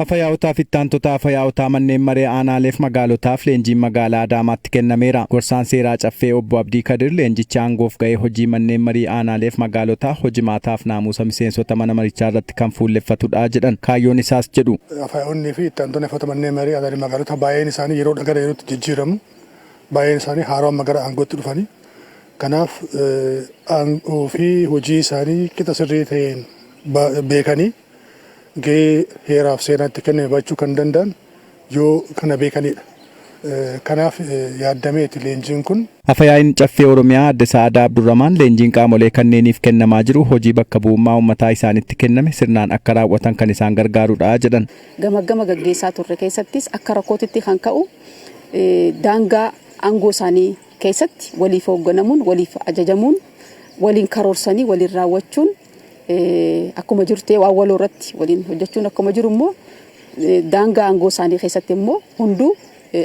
Afayyaa'otaa fi ittaantota afayyaa'otaa manneen maree aanaaleef magaalotaaf leenjiin magaalaa Adaamaatti kennameera. Gorsaan seeraa caffee obbo Abdii Kadir leenjicha aangoof ga'ee hojii manneen marii aanaaleef magaalotaa hojimaataaf naamusa miseensota mana marichaa irratti kan fuulleffatudha jedhan. Kaayyoon isaas jedhu. Afayyaa'onni fi ittaantonni afata manneen marii aanaaleef magaalotaa baay'een isaanii yeroo gara yerootti jijjiiramu. Baay'een isaanii haaraan gara aangootti dhufanii. Kanaaf aangoo fi hojii isaanii qixa sirrii ta'een beekanii gahee heeraaf seenaatti kenname baachuu kan danda'an yoo kana beekanidha. Kanaaf yaadameeti leenjiin kun. Afayyaa'in caffee Oromiyaa Adde Sa'aadaa Abdurramaan leenjiin qaamolee kanneeniif kennamaa jiru hojii bakka bu'ummaa uummataa isaanitti kenname sirnaan akka raawwatan kan isaan gargaarudha jedhan. Gama gaggeessaa turre keessattis akka rakkootitti kan ka'u daangaa aangoo isaanii keessatti waliif hoogganamuun, waliif ajajamuun, waliin karoorsanii, waliin raawwachuun akkuma jirtee waan waloo irratti waliin hojjechuun akkuma jiru immoo daangaa aangoo isaanii keessatti immoo hunduu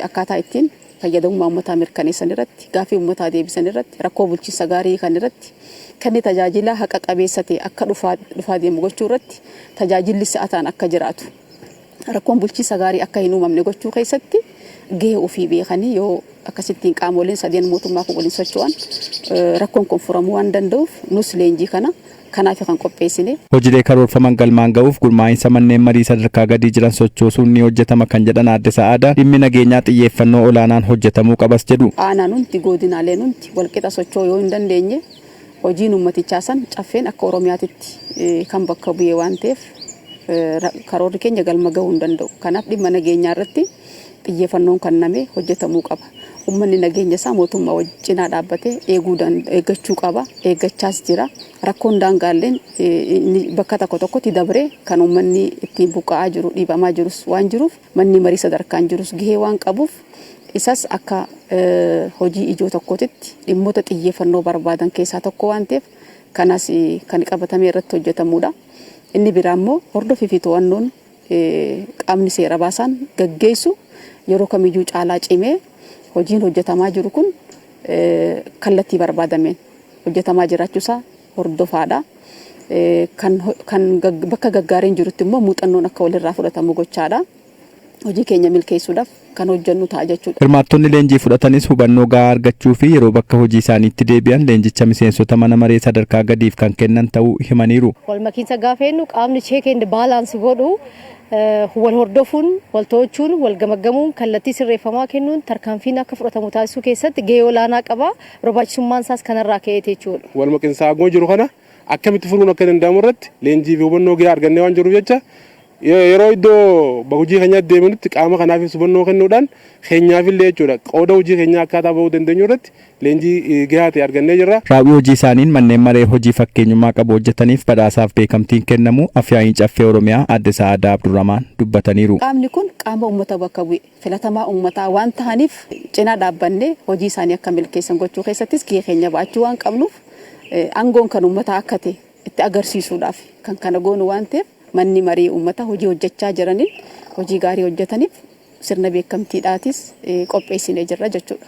akkaataa ittiin fayyadamummaa uummataa mirkaneessan irratti, gaaffii uummataa deebisan irratti, rakkoo bulchiinsa gaarii kan irratti, kan tajaajila haqa qabeessa ta'e akka dhufaa deemu gochuu irratti tajaajilli sa'ataan akka jiraatu, rakkoon bulchiinsa gaarii akka hin uumamne gochuu keessatti gahee ofii beekanii yoo akkasittiin qaamoleen sadeen mootummaa kun waliin socho'an rakkoon kun furamuu waan danda'uuf nus leenjii kanaaf kan qopheessine. Hojiilee karoorfaman galmaan ga'uuf gurmaa'insa manneen marii sadarkaa gadii jiran sochoosuun ni hojjetama kan jedhan Adde Sa'aadaa dhimmi nageenyaa xiyyeeffannoo olaanaan hojjetamuu qabas jedhu. Aanaan hundi godinaaleen hundi walqixa socho'uu yoo hin dandeenye hojiin uummatichaa san caffeen akka Oromiyaatitti kan bakka bu'ee waan ta'eef karoorri keenya galma ga'uu hin danda'u. Kanaaf dhimma nageenyaa irratti xiyyeeffannoon kennamee hojjetamuu qaba. Uummanni nageenya isaa mootummaa wajjin dhaabbatee eeggachuu qaba. Eeggachaas jira. Rakkoon daangaalleen bakka tokkotti dabree kan uummanni ittiin buqqa'aa jiru, dhiibamaa jirus waan jiruuf manni marii sadarkaan jirus gahee waan qabuuf isas akka hojii ijoo tokkotti dhimmoota xiyyeeffannoo barbaadan keessaa tokko waan ta'eef kanas kan qabatamee irratti hojjetamudha. Inni biraa immoo hordofii fi to'annoon qaamni seera baasaan gaggeessu yeroo kamiyyuu caalaa cimee hojiin hojjetamaa jiru kun kallattii barbaadameen hojjetamaa jiraachuusaa hordofaadha. Kan bakka gaggaariin jirutti immoo muuxannoon akka walirraa fudhatamu gochaadha. Hojii keenya milkeessuudhaaf kan hojjennu ta'a jechuudha. Hirmaattonni leenjii fudhatanis hubannoo gahaa argachuu fi yeroo bakka hojii isaaniitti deebi'an leenjicha miseensota mana maree sadarkaa gadiif kan kennan ta'uu himaniiru. Walmakiinsa gaafa jennu qaamni cheekii baalaansi godhu wal hordofuun, wal to'achuun, wal gamaggamuun, kallattii sirreeffamaa kennuun tarkaanfiin akka fudhatamu taasisuu keessatti gahee olaanaa qaba. Barbaachisummaan isaas kanarraa ka'eeti jechuudha. Walmakiinsa aangoo jiru kana akkamitti furuun akka danda'amu irratti leenjii fi hubannoo gahaa argannee waan jiruuf jecha yeroo iddoo hojii keenyaatti deemnutti qaama kanaaf hubannoo kennuudhaan keenyaafillee jechuudha qooda hojii keenyaa akkaataa bahuu dandeenyu irratti leenjii gahaa ta'e argannee jirra. Raawwii hojii isaaniin manneen maree hojii fakkeenyummaa qabu hojjetaniif badhaasaaf beekamtiin kennamu Afyaa'in caffee Oromiyaa Adde Sa'aadaa Abdurramaan dubbataniiru. Qaamni kun qaama uummata bakka bu'e filatamaa uummataa waan ta'aniif cinaa dhaabbannee hojii isaanii akka milkeessan gochuu keessattis gahee keenya baachuu waan qabnuuf aangoon kan uummataa akka ta'e itti agarsiisuudhaaf kan kana goonu waan ta'eef manni marii uummataa hojii hojjechaa jiraniin hojii gaarii hojjetaniif sirna beekamtiidhaatis qopheessinee jirra jechuudha.